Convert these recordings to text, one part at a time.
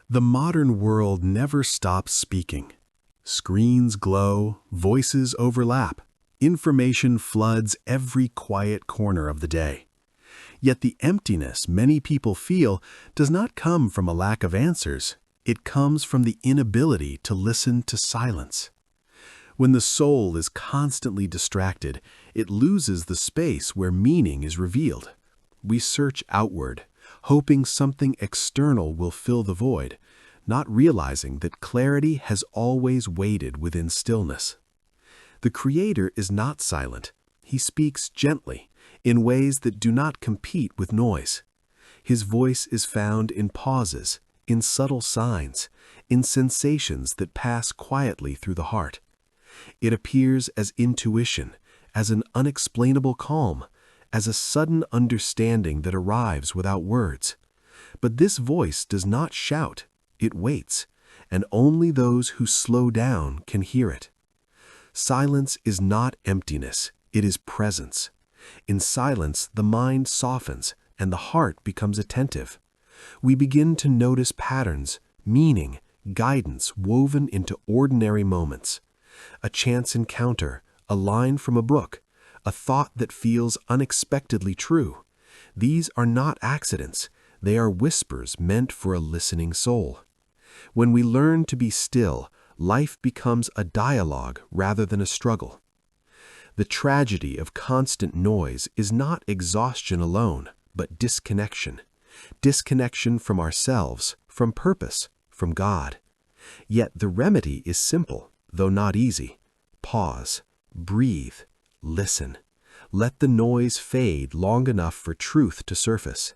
The modern world never stops speaking. Screens glow, voices overlap, information floods every quiet corner of the day. Yet the emptiness many people feel does not come from a lack of answers. It comes from the inability to listen to silence. When the soul is constantly distracted, it loses the space where meaning is revealed. We search outward, hoping something external will fill the void, not realizing that clarity has always waited within stillness. The Creator is not silent. He speaks gently, in ways that do not compete with noise. His voice is found in pauses, in subtle signs, in sensations that pass quietly through the heart. It appears as intuition, as an unexplainable calm, as a sudden understanding that arrives without words. But this voice does not shout, it waits, and only those who slow down can hear it. Silence is not emptiness, it is presence. In silence, the mind softens and the heart becomes attentive. We begin to notice patterns, meaning, guidance woven into ordinary moments. A chance encounter, a line from a book, a thought that feels unexpectedly true. These are not accidents, they are whispers meant for a listening soul. When we learn to be still, life becomes a dialogue rather than a struggle. The tragedy of constant noise is not exhaustion alone, but disconnection. Disconnection from ourselves, from purpose, from God. Yet the remedy is simple, though not easy. Pause, breathe, listen. Let the noise fade long enough for truth to surface.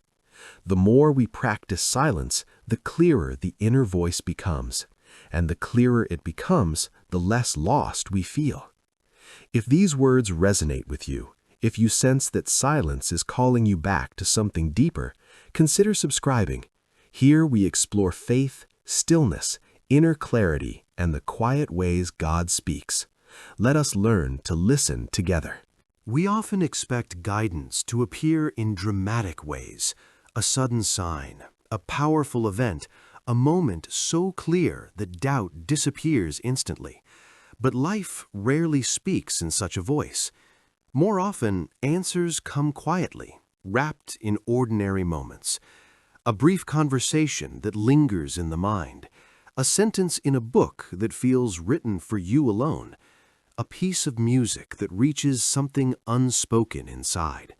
The more we practice silence, the clearer the inner voice becomes, and the clearer it becomes, the less lost we feel. If these words resonate with you, if you sense that silence is calling you back to something deeper, consider subscribing. Here we explore faith, stillness, inner clarity, and the quiet ways God speaks. Let us learn to listen together. We often expect guidance to appear in dramatic ways, a sudden sign, a powerful event, a moment so clear that doubt disappears instantly. But life rarely speaks in such a voice. More often, answers come quietly, wrapped in ordinary moments. A brief conversation that lingers in the mind, a sentence in a book that feels written for you alone, a piece of music that reaches something unspoken inside.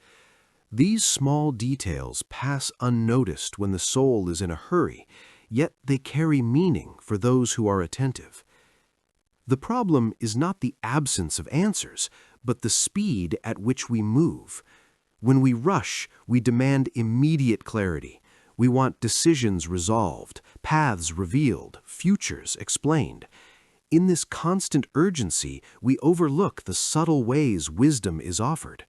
These small details pass unnoticed when the soul is in a hurry, yet they carry meaning for those who are attentive. The problem is not the absence of answers, but the speed at which we move. When we rush, we demand immediate clarity. We want decisions resolved, paths revealed, futures explained. In this constant urgency, we overlook the subtle ways wisdom is offered.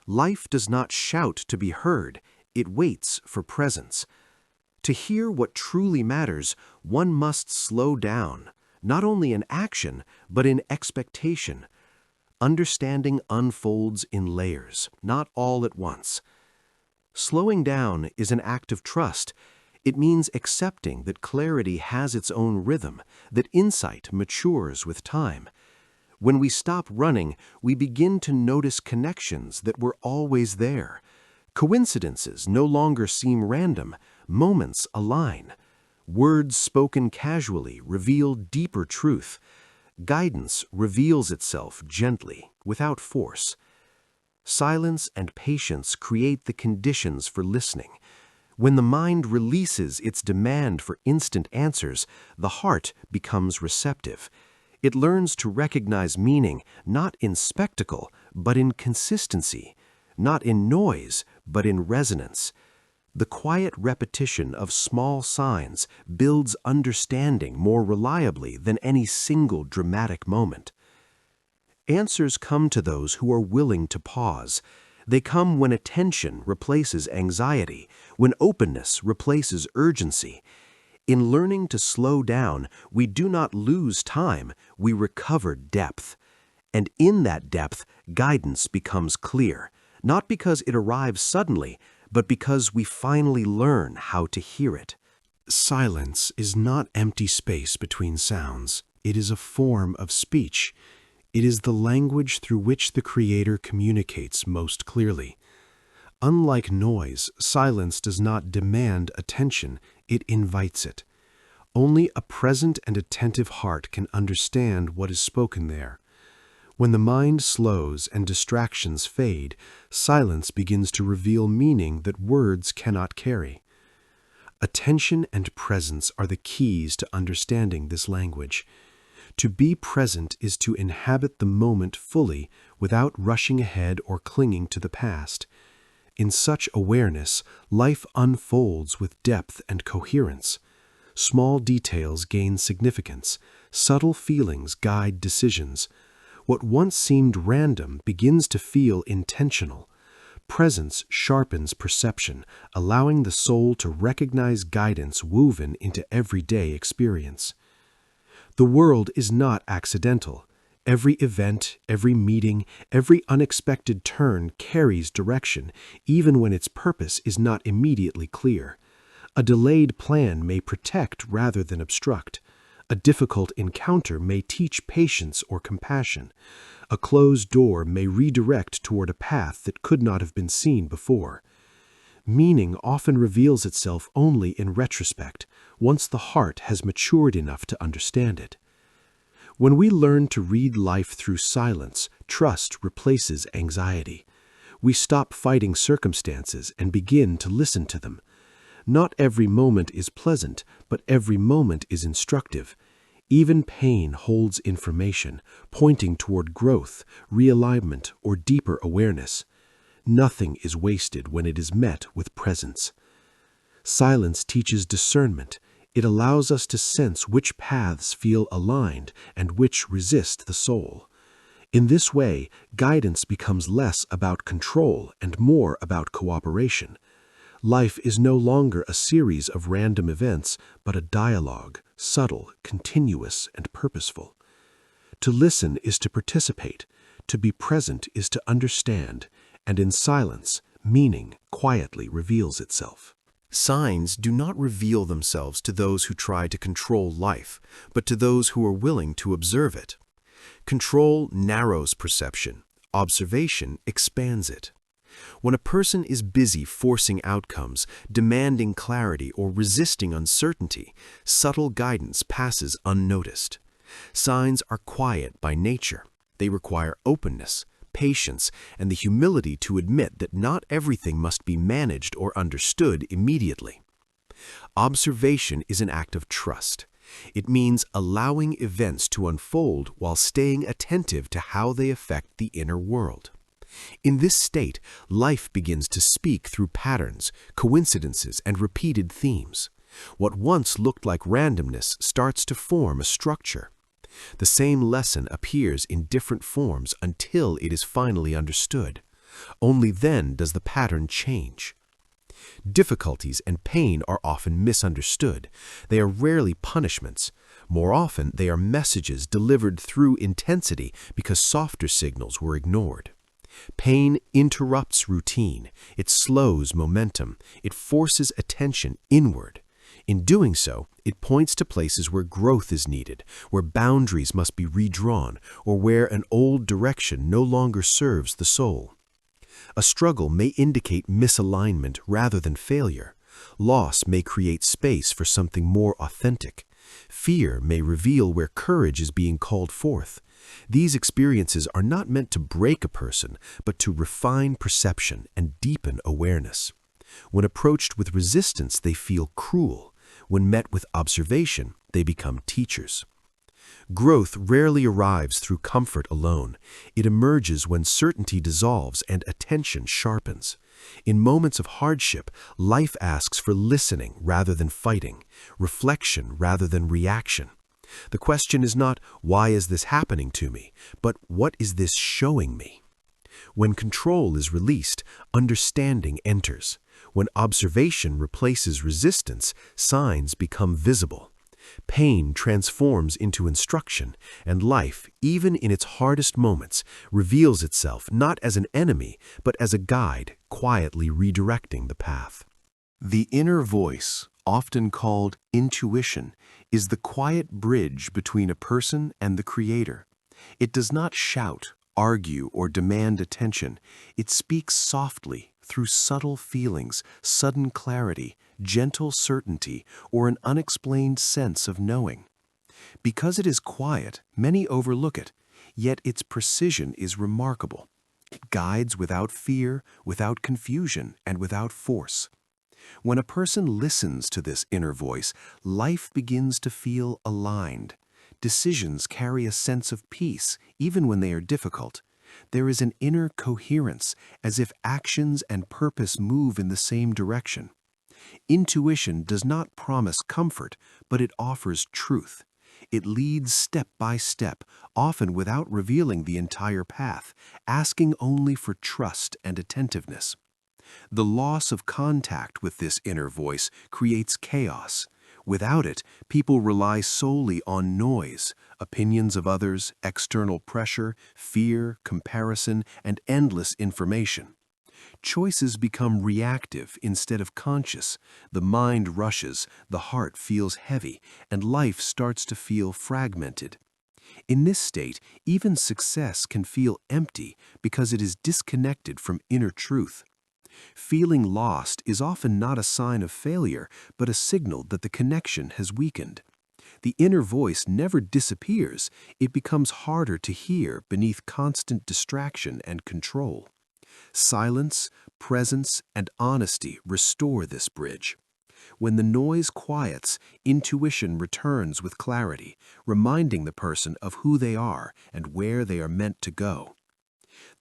Life does not shout to be heard, it waits for presence. To hear what truly matters, one must slow down, not only in action, but in expectation. Understanding unfolds in layers, not all at once. Slowing down is an act of trust. It means accepting that clarity has its own rhythm, that insight matures with time. When we stop running, we begin to notice connections that were always there. Coincidences no longer seem random, moments align. Words spoken casually reveal deeper truth. Guidance reveals itself gently, without force. Silence and patience create the conditions for listening. When the mind releases its demand for instant answers, the heart becomes receptive. It learns to recognize meaning not in spectacle, but in consistency, not in noise, but in resonance. The quiet repetition of small signs builds understanding more reliably than any single dramatic moment. Answers come to those who are willing to pause. They come when attention replaces anxiety, when openness replaces urgency. In learning to slow down, we do not lose time, we recover depth. And in that depth, guidance becomes clear, not because it arrives suddenly, but because we finally learn how to hear it. Silence is not empty space between sounds. It is a form of speech. It is the language through which the Creator communicates most clearly. Unlike noise, silence does not demand attention, it invites it. Only a present and attentive heart can understand what is spoken there. When the mind slows and distractions fade, silence begins to reveal meaning that words cannot carry. Attention and presence are the keys to understanding this language. To be present is to inhabit the moment fully without rushing ahead or clinging to the past. In such awareness, life unfolds with depth and coherence. Small details gain significance. Subtle feelings guide decisions. What once seemed random begins to feel intentional. Presence sharpens perception, allowing the soul to recognize guidance woven into everyday experience. The world is not accidental. Every event, every meeting, every unexpected turn carries direction, even when its purpose is not immediately clear. A delayed plan may protect rather than obstruct. A difficult encounter may teach patience or compassion. A closed door may redirect toward a path that could not have been seen before. Meaning often reveals itself only in retrospect, once the heart has matured enough to understand it. When we learn to read life through silence, trust replaces anxiety. We stop fighting circumstances and begin to listen to them. Not every moment is pleasant, but every moment is instructive. Even pain holds information, pointing toward growth, realignment, or deeper awareness. Nothing is wasted when it is met with presence. Silence teaches discernment. It allows us to sense which paths feel aligned and which resist the soul. In this way, guidance becomes less about control and more about cooperation. Life is no longer a series of random events, but a dialogue, subtle, continuous, and purposeful. To listen is to participate. To be present is to understand. And in silence, meaning quietly reveals itself. Signs do not reveal themselves to those who try to control life, but to those who are willing to observe it. Control narrows perception. Observation expands it. When a person is busy forcing outcomes, demanding clarity, or resisting uncertainty, subtle guidance passes unnoticed. Signs are quiet by nature. They require openness, patience, and the humility to admit that not everything must be managed or understood immediately. Observation is an act of trust. It means allowing events to unfold while staying attentive to how they affect the inner world. In this state, life begins to speak through patterns, coincidences, and repeated themes. What once looked like randomness starts to form a structure. The same lesson appears in different forms until it is finally understood. Only then does the pattern change. Difficulties and pain are often misunderstood. They are rarely punishments. More often, they are messages delivered through intensity because softer signals were ignored. Pain interrupts routine. It slows momentum. It forces attention inward. In doing so, it points to places where growth is needed, where boundaries must be redrawn, or where an old direction no longer serves the soul. A struggle may indicate misalignment rather than failure. Loss may create space for something more authentic. Fear may reveal where courage is being called forth. These experiences are not meant to break a person, but to refine perception and deepen awareness. When approached with resistance, they feel cruel. When met with observation, they become teachers. Growth rarely arrives through comfort alone. It emerges when certainty dissolves and attention sharpens. In moments of hardship, life asks for listening rather than fighting, reflection rather than reaction. The question is not, why is this happening to me, but what is this showing me? When control is released, understanding enters. When observation replaces resistance, signs become visible. Pain transforms into instruction, and life, even in its hardest moments, reveals itself not as an enemy, but as a guide, quietly redirecting the path. The inner voice, often called intuition, is the quiet bridge between a person and the Creator. It does not shout, argue, or demand attention. It speaks softly through subtle feelings, sudden clarity, gentle certainty, or an unexplained sense of knowing. Because it is quiet, many overlook it, yet its precision is remarkable. It guides without fear, without confusion, and without force. When a person listens to this inner voice, life begins to feel aligned. Decisions carry a sense of peace, even when they are difficult. There is an inner coherence, as if actions and purpose move in the same direction. Intuition does not promise comfort, but it offers truth. It leads step by step, often without revealing the entire path, asking only for trust and attentiveness. The loss of contact with this inner voice creates chaos. Without it, people rely solely on noise, opinions of others, external pressure, fear, comparison, and endless information. Choices become reactive instead of conscious. The mind rushes, the heart feels heavy, and life starts to feel fragmented. In this state, even success can feel empty because it is disconnected from inner truth. Feeling lost is often not a sign of failure, but a signal that the connection has weakened. The inner voice never disappears. It becomes harder to hear beneath constant distraction and control. Silence, presence, and honesty restore this bridge. When the noise quiets, intuition returns with clarity, reminding the person of who they are and where they are meant to go.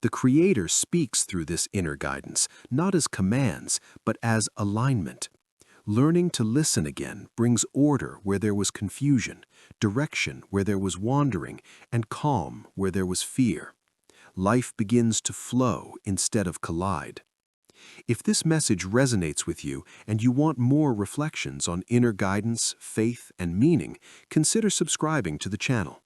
The Creator speaks through this inner guidance, not as commands, but as alignment. Learning to listen again brings order where there was confusion, direction where there was wandering, and calm where there was fear. Life begins to flow instead of collide. If this message resonates with you and you want more reflections on inner guidance, faith, and meaning, consider subscribing to the channel.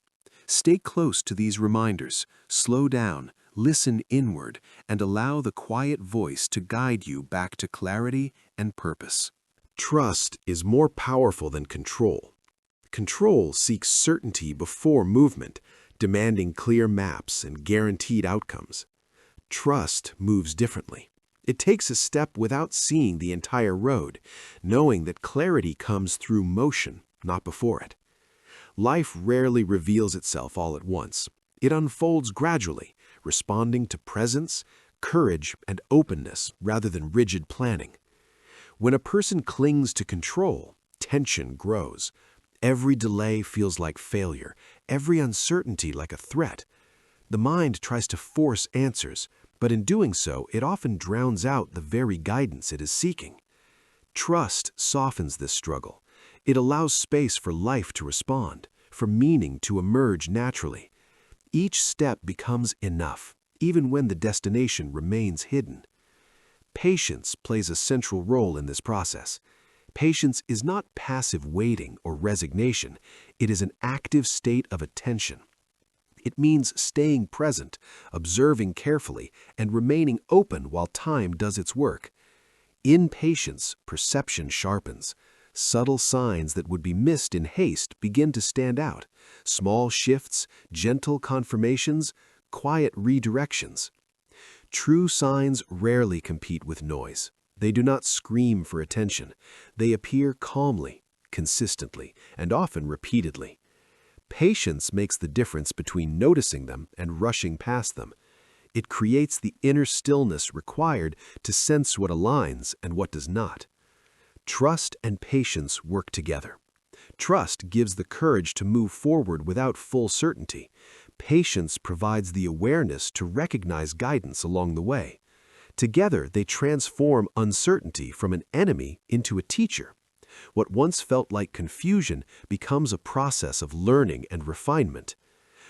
Stay close to these reminders, slow down, listen inward, and allow the quiet voice to guide you back to clarity and purpose. Trust is more powerful than control. Control seeks certainty before movement, demanding clear maps and guaranteed outcomes. Trust moves differently. It takes a step without seeing the entire road, knowing that clarity comes through motion, not before it. Life rarely reveals itself all at once. It unfolds gradually, responding to presence, courage, and openness rather than rigid planning. When a person clings to control, tension grows. Every delay feels like failure, every uncertainty like a threat. The mind tries to force answers, but in doing so, it often drowns out the very guidance it is seeking. Trust softens this struggle. It allows space for life to respond, for meaning to emerge naturally. Each step becomes enough, even when the destination remains hidden. Patience plays a central role in this process. Patience is not passive waiting or resignation. It is an active state of attention. It means staying present, observing carefully, and remaining open while time does its work. In patience, perception sharpens. Subtle signs that would be missed in haste begin to stand out. Small shifts, gentle confirmations, quiet redirections. True signs rarely compete with noise. They do not scream for attention. They appear calmly, consistently, and often repeatedly. Patience makes the difference between noticing them and rushing past them. It creates the inner stillness required to sense what aligns and what does not. Trust and patience work together. Trust gives the courage to move forward without full certainty. Patience provides the awareness to recognize guidance along the way. Together, they transform uncertainty from an enemy into a teacher. What once felt like confusion becomes a process of learning and refinement.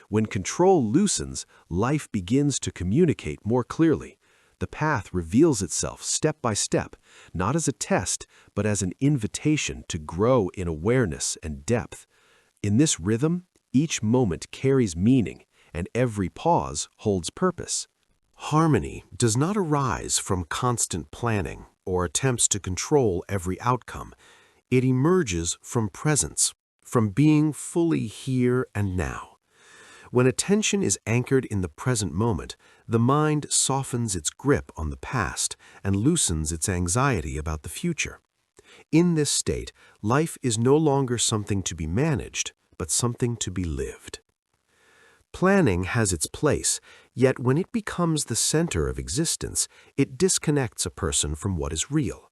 When control loosens, life begins to communicate more clearly. The path reveals itself step by step, not as a test, but as an invitation to grow in awareness and depth. In this rhythm, each moment carries meaning, and every pause holds purpose. Harmony does not arise from constant planning or attempts to control every outcome. It emerges from presence, from being fully here and now. When attention is anchored in the present moment, the mind softens its grip on the past and loosens its anxiety about the future. In this state, life is no longer something to be managed, but something to be lived. Planning has its place, yet when it becomes the center of existence, it disconnects a person from what is real.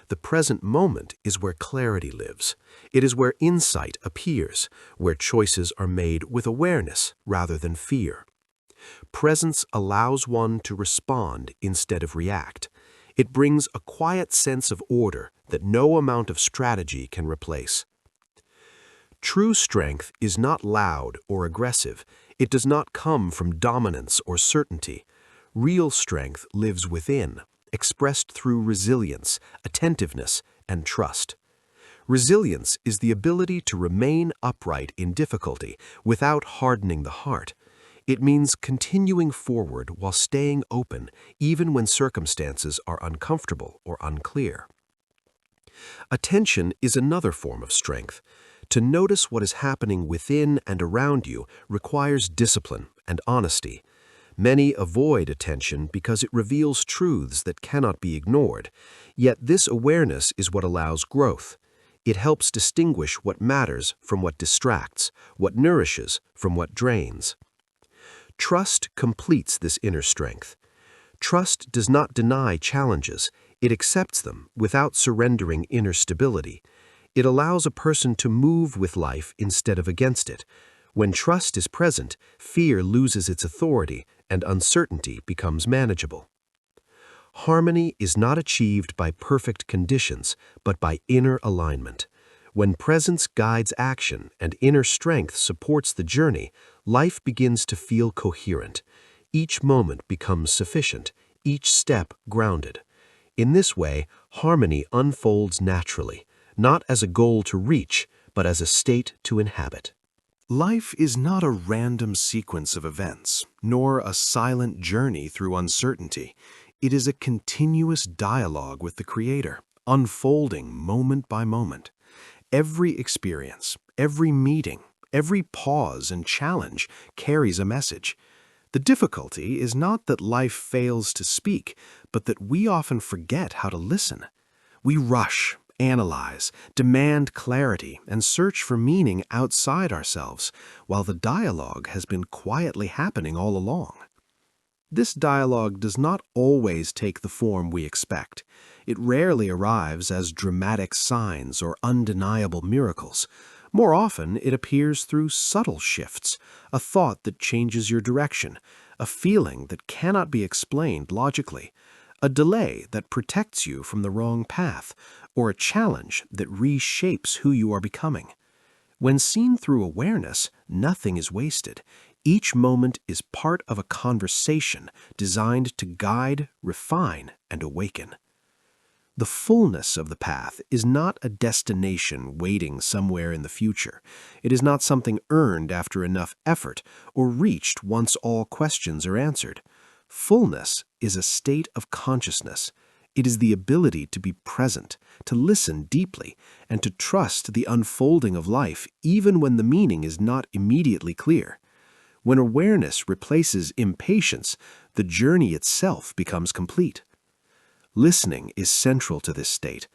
The present moment is where clarity lives. It is where insight appears, where choices are made with awareness rather than fear. Presence allows one to respond instead of react. It brings a quiet sense of order that no amount of strategy can replace. True strength is not loud or aggressive. It does not come from dominance or certainty. Real strength lives within, expressed through resilience, attentiveness, and trust. Resilience is the ability to remain upright in difficulty without hardening the heart. It means continuing forward while staying open, even when circumstances are uncomfortable or unclear. Attention is another form of strength. To notice what is happening within and around you requires discipline and honesty. Many avoid attention because it reveals truths that cannot be ignored. Yet this awareness is what allows growth. It helps distinguish what matters from what distracts, what nourishes from what drains. Trust completes this inner strength. Trust does not deny challenges. It accepts them without surrendering inner stability. It allows a person to move with life instead of against it. When trust is present, fear loses its authority and uncertainty becomes manageable. Harmony is not achieved by perfect conditions, but by inner alignment. When presence guides action and inner strength supports the journey, life begins to feel coherent. Each moment becomes sufficient, each step grounded. In this way, harmony unfolds naturally, not as a goal to reach, but as a state to inhabit. Life is not a random sequence of events, nor a silent journey through uncertainty. It is a continuous dialogue with the Creator, unfolding moment by moment. Every experience, every meeting, every pause and challenge carries a message. The difficulty is not that life fails to speak, but that we often forget how to listen. We rush, analyze, demand clarity, and search for meaning outside ourselves, while the dialogue has been quietly happening all along. This dialogue does not always take the form we expect. It rarely arrives as dramatic signs or undeniable miracles. More often, it appears through subtle shifts, a thought that changes your direction, a feeling that cannot be explained logically, a delay that protects you from the wrong path, or a challenge that reshapes who you are becoming. When seen through awareness, nothing is wasted. Each moment is part of a conversation designed to guide, refine, and awaken. The fullness of the path is not a destination waiting somewhere in the future. It is not something earned after enough effort or reached once all questions are answered. Fullness is a state of consciousness. It is the ability to be present, to listen deeply, and to trust the unfolding of life even when the meaning is not immediately clear. When awareness replaces impatience, the journey itself becomes complete. Listening is central to this state.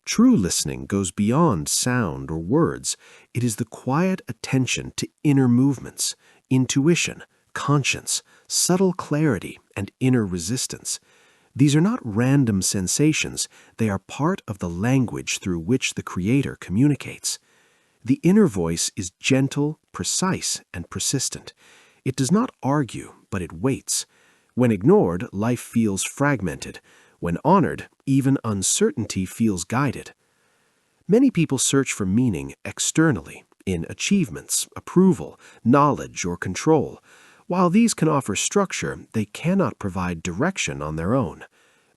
True listening goes beyond sound or words. It is the quiet attention to inner movements, intuition, conscience, subtle clarity, and inner resistance. These are not random sensations. They are part of the language through which the Creator communicates. The inner voice is gentle, precise, and persistent. It does not argue, but it waits. When ignored, life feels fragmented. When honored, even uncertainty feels guided. Many people search for meaning externally, in achievements, approval, knowledge, or control. While these can offer structure, they cannot provide direction on their own.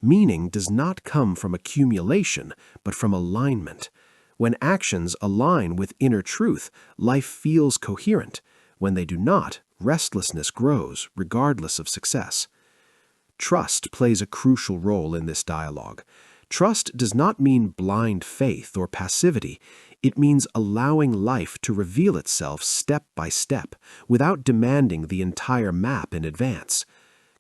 Meaning does not come from accumulation, but from alignment. When actions align with inner truth, life feels coherent. When they do not, restlessness grows, regardless of success. Trust plays a crucial role in this dialogue. Trust does not mean blind faith or passivity. It means allowing life to reveal itself step by step, without demanding the entire map in advance.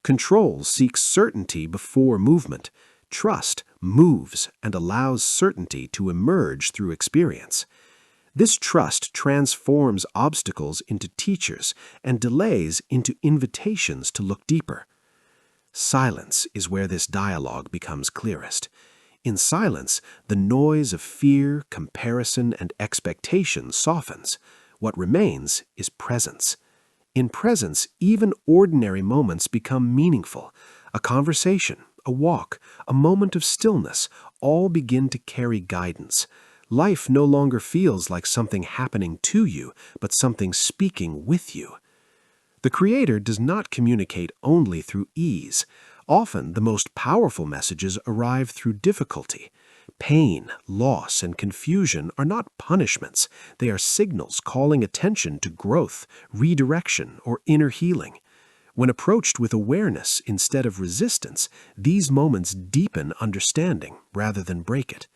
Control seeks certainty before movement. Trust moves and allows certainty to emerge through experience. This trust transforms obstacles into teachers and delays into invitations to look deeper. Silence is where this dialogue becomes clearest. In silence, the noise of fear, comparison, and expectation softens. What remains is presence. In presence, even ordinary moments become meaningful. A conversation, a walk, a moment of stillness, all begin to carry guidance. Life no longer feels like something happening to you, but something speaking with you. The Creator does not communicate only through ease. Often, the most powerful messages arrive through difficulty. Pain, loss, and confusion are not punishments. They are signals calling attention to growth, redirection, or inner healing. When approached with awareness instead of resistance, these moments deepen understanding rather than break it.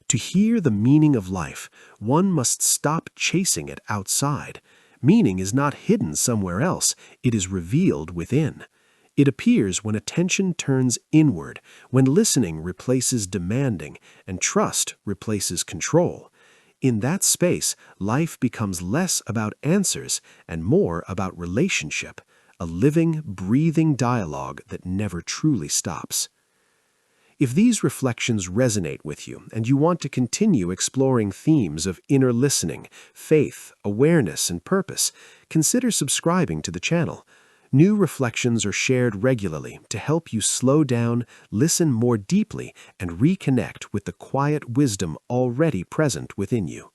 To hear the meaning of life, one must stop chasing it outside. Meaning is not hidden somewhere else, it is revealed within. It appears when attention turns inward, when listening replaces demanding, and trust replaces control. In that space, life becomes less about answers and more about relationship, a living, breathing dialogue that never truly stops. If these reflections resonate with you and you want to continue exploring themes of inner listening, faith, awareness, and purpose, consider subscribing to the channel. New reflections are shared regularly to help you slow down, listen more deeply, and reconnect with the quiet wisdom already present within you.